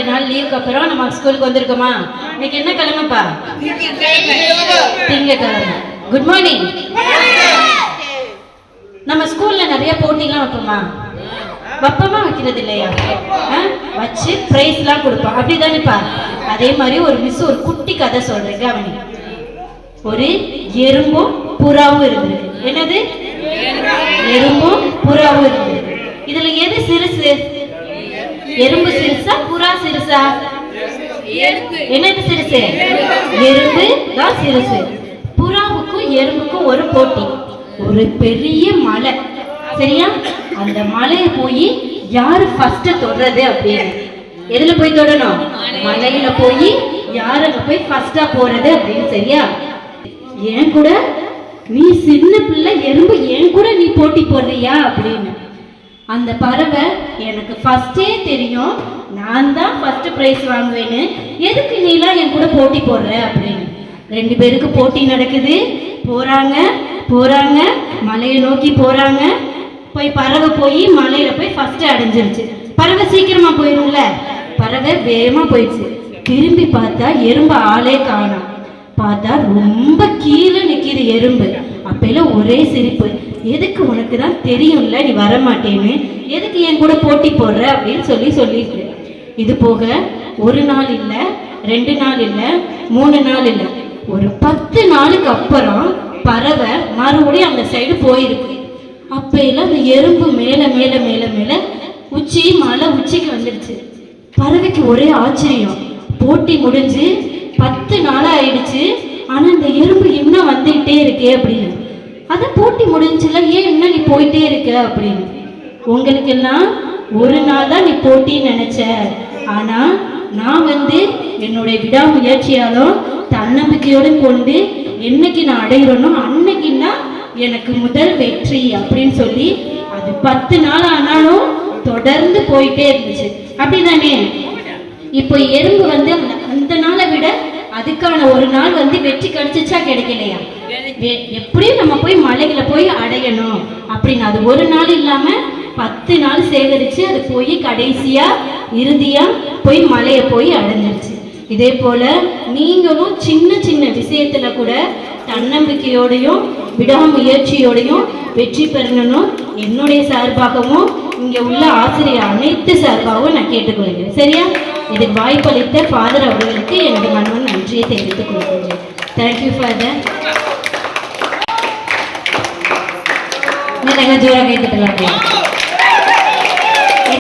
2 நாள் லீவுக்கு அப்புறம் நம்ம ஸ்கூலுக்கு வந்திருக்கோமா? இன்னைக்கு என்ன கிழமைப்பா? திங்கட்கிழமை. Good morning. நம்ம ஸ்கூல்ல நிறைய போட்டிலாம் வைப்போமா? வைப்பமா வைக்கிறது இல்லையா? வச்சு பிரைஸ்லாம் கொடுப்போம், அப்படிதானேப்பா? அதே மாதிரி ஒரு மிஸ் ஒரு குட்டி கதை சொல்றேன், கவனி. ஒரு எறும்பும் புறாவும் இருந்திருக்கு. என்னது? எறும்பும் புறாவும் இருந்திருக்கு. இதுல எது சிறுசு? எறும்பு சிறுசா புறா சிறுசா? என்னது சிறுசு? எறும்பு தான் சிறுசு. புறாவுக்கும் எறும்புக்கும் ஒரு போட்டி. ஒரு பெரிய மலை, சரியா? அந்த மலையை போய் யாரு ஃபர்ஸ்ட் தொடுறது அப்படின்னு. எதுல போய் தொடணும்? மலையில போய் யாரு அங்க போய் ஃபர்ஸ்டா போறது அப்படின்னு, சரியா? ஏன் கூட நீ சின்ன பிள்ளை எறும்பு, ஏன் கூட நீ போட்டி போடுறியா அப்படின்னு. அந்த பறவை, எனக்கு ஃபர்ஸ்டே தெரியும் நான் தான் ஃபர்ஸ்ட் பிரைஸ் வாங்குவேன்னு, எதுக்கு நீலாம் என் கூட போட்டி போடுற அப்படின்னு. 2 பேருக்கு போட்டி நடக்குது. போறாங்க போறாங்க, மலையை நோக்கி போறாங்க. பறவை போய் மலையில போய் ஃபர்ஸ்ட் அடைஞ்சிருச்சு. பறவை சீக்கிரமா போயிரும்ல, பறவை வேகமா போயிடுச்சு. திரும்பி பார்த்தா எறும்பு ஆளே காணோம். பார்த்தா ரொம்ப கீழே நிக்கிது எறும்பு. அப்பெல்லாம் ஒரே சிரிப்பு. எதுக்கு? உனக்கு தான் தெரியும்ல நீ வரமாட்டேன்னு, எதுக்கு என் கூட போட்டி போடுற அப்படின்னு சொல்லிட்டு. இது போக 1 நாள் இல்ல, 2 நாள் இல்ல, 3 நாள் இல்ல, ஒரு 10 நாளுக்கு அப்புறம் பறவை மறுபடியும் அந்த சைடு போயிருக்கு. அப்ப எல்லாம் அந்த எறும்பு மேல மேல மேல மேல மலை உச்சிக்கு வந்துடுச்சு. பறவைக்கு ஒரே ஆச்சரியம். போட்டி முடிஞ்சு 10 நாளா ஆயிடுச்சு, ஆனா இந்த எறும்பு இன்னும் வந்துகிட்டே இருக்கே அப்படின்னு. அதான் போட்டி முடிஞ்சுல, ஏன் இன்னும் நீ போயிட்டே இருக்க அப்படின்னு. உங்களுக்கு எல்லாம் 1 நாள் தான் நீ போட்டின்னு நினைச்ச, ஆனா நான் என்னுடைய விடாமுயற்சியாலும் தன்னம்பிக்கையோடு கொண்டு என்னைக்கு நான் அடைகிறேனோ அன்னைக்குன்னா எனக்கு முதல் வெற்றி அப்படின்னு சொல்லி அது 10 நாள் ஆனாலும் தொடர்ந்து போயிட்டே இருந்துச்சு, அப்படிதானே? இப்போ எறும்பு அந்த நாளை விட அதுக்கான 1 நாள் வெற்றி கிடைச்சிச்சா கிடைக்கலையா? எப்படியும் நம்ம போய் மலைகளை போய் அடையணும் அப்படின்னு அது 1 நாள் இல்லாம 10 நாள் சேகரிச்சு அது போய் கடைசியா இறுதியா போய் மலையை போய் அடைஞ்சிருச்சு. இதே போல நீங்களும் சின்ன சின்ன விஷயத்துல கூட தன்னம்பிக்கையோடையும் விடாமுயற்சியோடையும் வெற்றி பெறணும். என்னுடைய சார்பாகவும் இங்க உள்ள ஆசிரியர் அனைத்து சார்பாகவும் நான் கேட்டுக்கொள்கிறேன், சரியா? இதுக்கு வாய்ப்பளித்த ஃபாதர் அவர்களுக்கு எனது மனவன் நன்றியை தெரிவித்துக் கொள்கிறேன். Thank you father. ஜோரா கைத்தட்டலாம்.